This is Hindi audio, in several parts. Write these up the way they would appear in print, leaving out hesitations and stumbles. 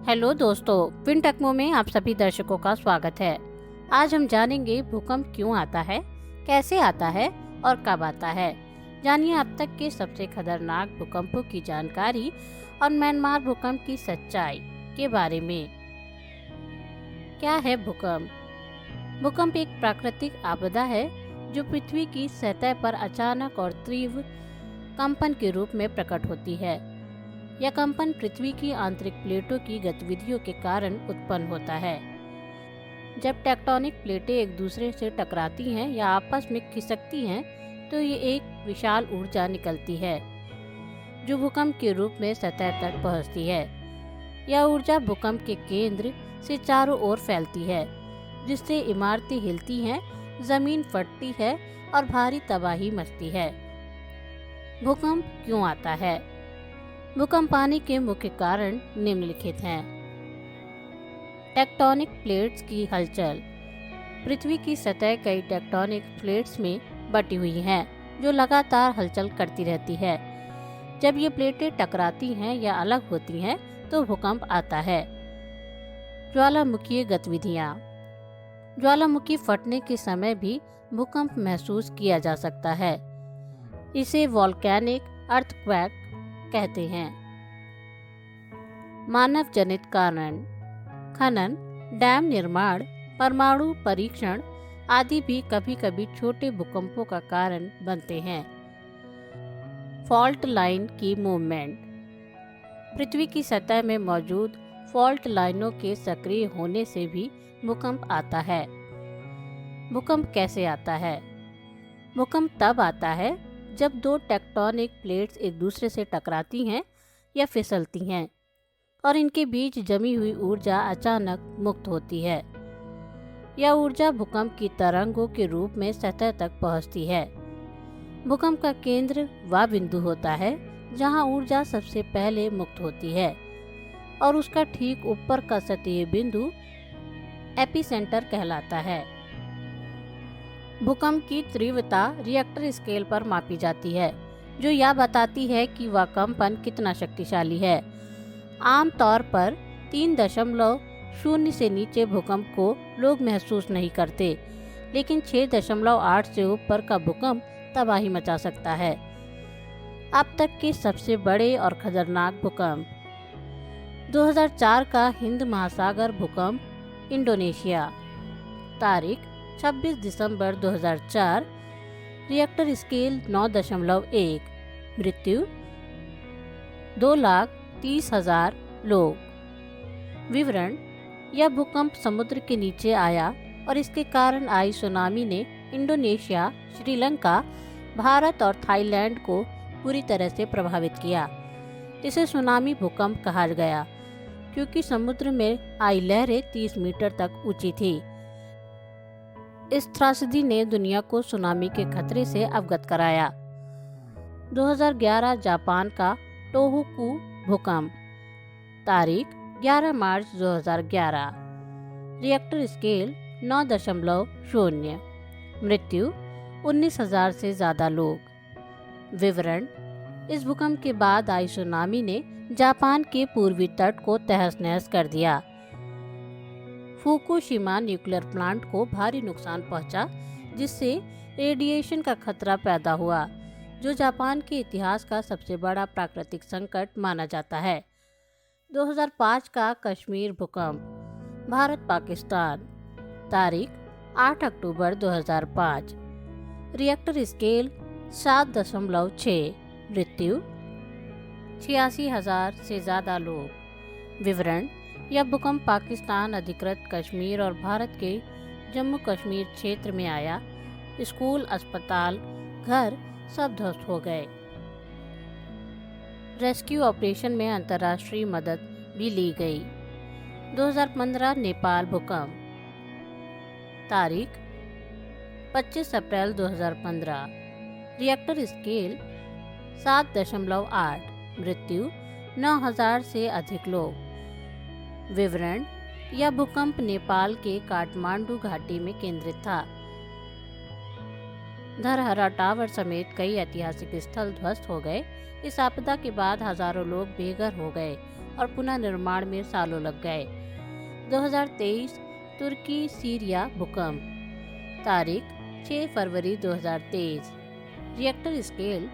हेलो दोस्तों, फिन टेक्नो में आप सभी दर्शकों का स्वागत है। आज हम जानेंगे भूकंप क्यों आता है, कैसे आता है और कब आता है। जानिए अब तक के सबसे खतरनाक भूकंपों की जानकारी और म्यांमार भूकंप की सच्चाई के बारे में। क्या है भूकंप? भूकंप एक प्राकृतिक आपदा है जो पृथ्वी की सतह पर अचानक और तीव्र कंपन के रूप में प्रकट होती है। यह कंपन पृथ्वी की आंतरिक प्लेटों की गतिविधियों के कारण उत्पन्न होता है। जब टेक्टोनिक प्लेटें एक दूसरे से टकराती हैं या आपस में खिसकती हैं, तो ये एक विशाल ऊर्जा निकलती है जो भूकंप के रूप में सतह तक पहुंचती है। यह ऊर्जा भूकंप के केंद्र से चारों ओर फैलती है, जिससे इमारतें हिलती हैं, जमीन फटती है और भारी तबाही मचती है। भूकंप क्यों आता है? भूकंप आने के मुख्य कारण निम्नलिखित हैं। टेक्टोनिक प्लेट्स की हलचल। पृथ्वी की सतह कई टेक्टोनिक प्लेट्स में बटी हुई है जो लगातार हलचल करती रहती है। जब ये प्लेटें टकराती हैं या अलग होती हैं तो भूकंप आता है। ज्वालामुखीय गतिविधियाँ। ज्वालामुखी फटने के समय भी भूकंप महसूस किया जा सकता है। इसे वोल्केनिक अर्थक्वेक कहते हैं। मानव जनित कारण। खनन, डैम निर्माण, परमाणु परीक्षण आदि भी कभी कभी छोटे भूकंपों का कारण बनते हैं। फॉल्ट लाइन की मूवमेंट। पृथ्वी की सतह में मौजूद फॉल्ट लाइनों के सक्रिय होने से भी भूकंप आता है। भूकंप कैसे आता है? भूकंप तब आता है जब दो टेक्टोनिक प्लेट्स एक दूसरे से टकराती हैं या फिसलती हैं और इनके बीच जमी हुई ऊर्जा अचानक मुक्त होती है। यह ऊर्जा भूकंप की तरंगों के रूप में सतह तक पहुंचती है। भूकंप का केंद्र वह बिंदु होता है जहां ऊर्जा सबसे पहले मुक्त होती है और उसका ठीक ऊपर का सतही बिंदु एपिसेंटर कहलाता है। भूकंप की तीव्रता रिएक्टर स्केल पर मापी जाती है, जो यह बताती है कि वह कंपन कितना शक्तिशाली है। आमतौर पर 3.0 से नीचे भूकंप को लोग महसूस नहीं करते, लेकिन 6.8 से ऊपर का भूकंप तबाही मचा सकता है। अब तक के सबसे बड़े और खतरनाक भूकंप। 2004 का हिंद महासागर भूकंप, इंडोनेशिया। तारीख 26 दिसंबर 2004। Richter scale 9.1। मृत्यु 2,30,000 लोग। विवरण। यह भूकंप समुद्र के नीचे आया और इसके कारण आई सुनामी ने इंडोनेशिया, श्रीलंका, भारत और थाईलैंड को पूरी तरह से प्रभावित किया। इसे सुनामी भूकंप कहा गया क्योंकि समुद्र में आई लहरें 30 मीटर तक ऊंची थी। इस त्रासदी ने दुनिया को सुनामी के खतरे से अवगत कराया। 2011 जापान का टोहोकू भूकंप। तारीख 11 मार्च 2011। Richter scale 9.0। मृत्यु 19,000 से ज़्यादा लोग। विवरण। इस भूकंप के बाद आई सुनामी ने जापान के पूर्वी तट को तहस नहस कर दिया। फुकुशिमा न्यूक्लियर प्लांट को भारी नुकसान पहुंचा, जिससे रेडिएशन का खतरा पैदा हुआ, जो जापान के इतिहास का सबसे बड़ा प्राकृतिक संकट माना जाता है। 2005 का कश्मीर भूकंप, भारत पाकिस्तान। तारीख 8 अक्टूबर 2005। Richter scale 7.6। मृत्यु 86,000 से ज़्यादा लोग। विवरण। यह भूकंप पाकिस्तान अधिकृत कश्मीर और भारत के जम्मू कश्मीर क्षेत्र में आया। स्कूल, अस्पताल, घर सब ध्वस्त हो गए। रेस्क्यू ऑपरेशन में अंतर्राष्ट्रीय मदद भी ली गई। 2015 नेपाल भूकंप। तारीख 25 अप्रैल 2015। Richter scale 7.8। मृत्यु 9,000 से अधिक लोग। विवरण। यह भूकंप नेपाल के काठमांडू घाटी में केंद्रित था। धरहरा टावर समेत कई ऐतिहासिक स्थल ध्वस्त हो गए। इस आपदा के बाद हजारों लोग बेघर हो गए और पुनः निर्माण में सालों लग गए। 2023 तुर्की सीरिया भूकंप, तारीख 6 फरवरी 2023, रिएक्टर स्केल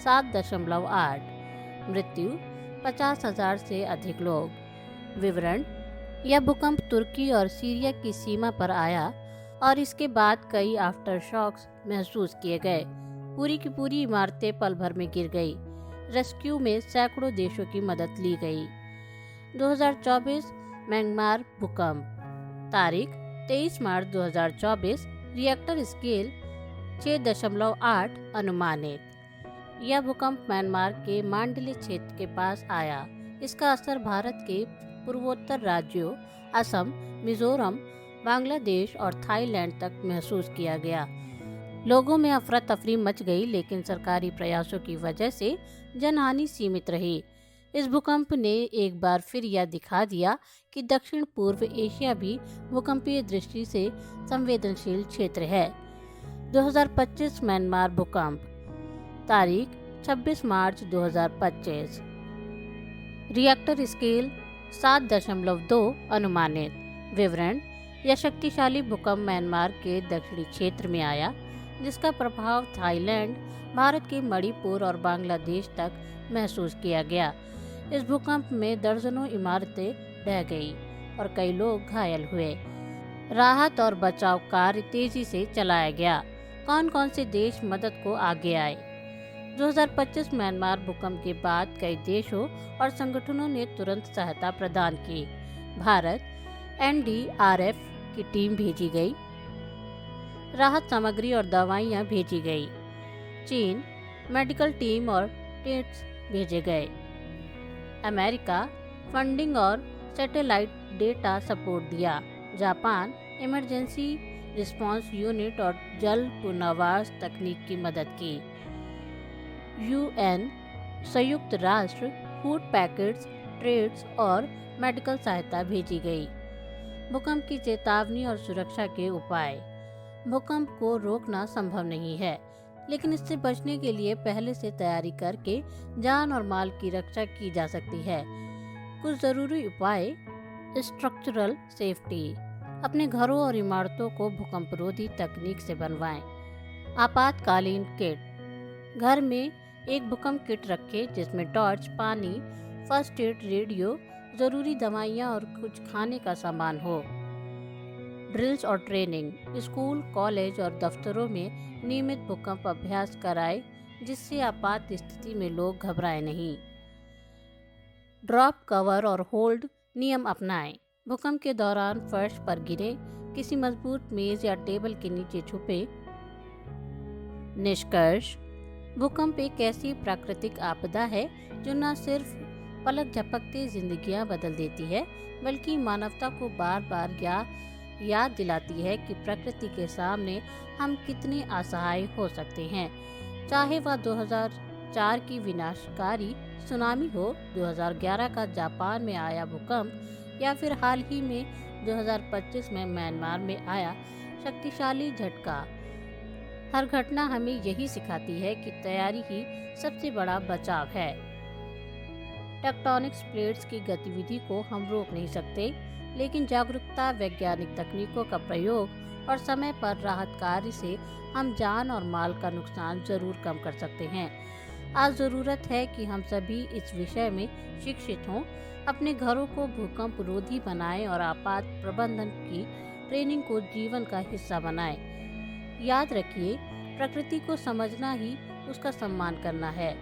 7.8, मृत्यु 50,000 से अधिक लोग। विवरण: यह भूकंप तुर्की और सीरिया की सीमा पर आया और इसके बाद कई आफ्टर शॉक्स महसूस किए गए। पूरी की पूरी इमारतें पल भर में गिर गई। रेस्क्यू में सैकड़ों देशों की मदद ली गई। 2024 म्यांमार भूकंप, तारीख 23 मार्च 2024, रिएक्टर स्केल 6.8 अनुमानित। यह भूकंप म्यांमार के मांडले क्षेत्र के पास आया। इसका असर भारत के पूर्वोत्तर राज्यों असम, मिजोरम, बांग्लादेश और थाईलैंड तक महसूस किया गया। लोगों में अफरा तफरी मच गई, लेकिन सरकारी प्रयासों की वजह से जनहानि सीमित रही। इस भूकंप ने एक बार फिर यह दिखा दिया कि दक्षिण पूर्व एशिया भी भूकंपीय दृष्टि से संवेदनशील क्षेत्र है। 2025 म्यांमार भूकंप, तारीख 26 मार्च 2025, रिएक्टर स्केल 7.2 अनुमानित। विवरण: यह शक्तिशाली भूकंप म्यांमार के दक्षिणी क्षेत्र में आया, जिसका प्रभाव थाईलैंड, भारत के मणिपुर और बांग्लादेश तक महसूस किया गया। इस भूकंप में दर्जनों इमारतें ढह गई और कई लोग घायल हुए। राहत और बचाव कार्य तेजी से चलाया गया। कौन कौन से देश मदद को आगे आए? 2025 म्यांमार भूकंप के बाद कई देशों और संगठनों ने तुरंत सहायता प्रदान की। भारत NDRF की टीम भेजी गई, राहत सामग्री और दवाइयां भेजी गई। चीन मेडिकल टीम और टेंट्स भेजे गए। अमेरिका फंडिंग और सैटेलाइट डेटा सपोर्ट दिया। जापान इमरजेंसी रिस्पांस यूनिट और जल पुनर्वास तकनीक की मदद की। UN संयुक्त राष्ट्र फूड पैकेट्स, ट्रेड्स और मेडिकल सहायता भेजी गई। भूकंप की चेतावनी और सुरक्षा के उपाय। भूकंप को रोकना संभव नहीं है, लेकिन इससे बचने के लिए पहले से तैयारी करके जान और माल की रक्षा की जा सकती है। कुछ जरूरी उपाय: स्ट्रक्चरल सेफ्टी, अपने घरों और इमारतों को भूकंपरोधी तकनीक से बनवाएं। आपातकालीन किट, घर में एक भूकंप किट रखें जिसमें टॉर्च, पानी, फर्स्ट एड, रेडियो, जरूरी दवाइयाँ और कुछ खाने का सामान हो। ड्रिल्स और ट्रेनिंग, स्कूल, कॉलेज और दफ्तरों में नियमित भूकंप अभ्यास कराएं जिससे आपात स्थिति में लोग घबराएं नहीं। ड्रॉप, कवर और होल्ड नियम अपनाएं। भूकंप के दौरान फर्श पर गिरे, किसी मजबूत मेज या टेबल के नीचे छुपे। निष्कर्ष: भूकंप एक ऐसी प्राकृतिक आपदा है जो न सिर्फ पलक झपकते जिंदगियां बदल देती है, बल्कि मानवता को बार बार याद दिलाती है कि प्रकृति के सामने हम कितने असहाय हो सकते हैं। चाहे वह 2004 की विनाशकारी सुनामी हो, 2011 का जापान में आया भूकंप या फिर हाल ही में 2025 में म्यांमार में आया शक्तिशाली झटका। हर घटना हमें यही सिखाती है कि तैयारी ही सबसे बड़ा बचाव है। टेक्टोनिक प्लेट्स की गतिविधि को हम रोक नहीं सकते, लेकिन जागरूकता, वैज्ञानिक तकनीकों का प्रयोग और समय पर राहत कार्य से हम जान और माल का नुकसान जरूर कम कर सकते हैं। आज ज़रूरत है कि हम सभी इस विषय में शिक्षित हों, अपने घरों को भूकंप रोधी बनाएं और आपात प्रबंधन की ट्रेनिंग को जीवन का हिस्सा बनाएं। याद रखिए, प्रकृति को समझना ही उसका सम्मान करना है।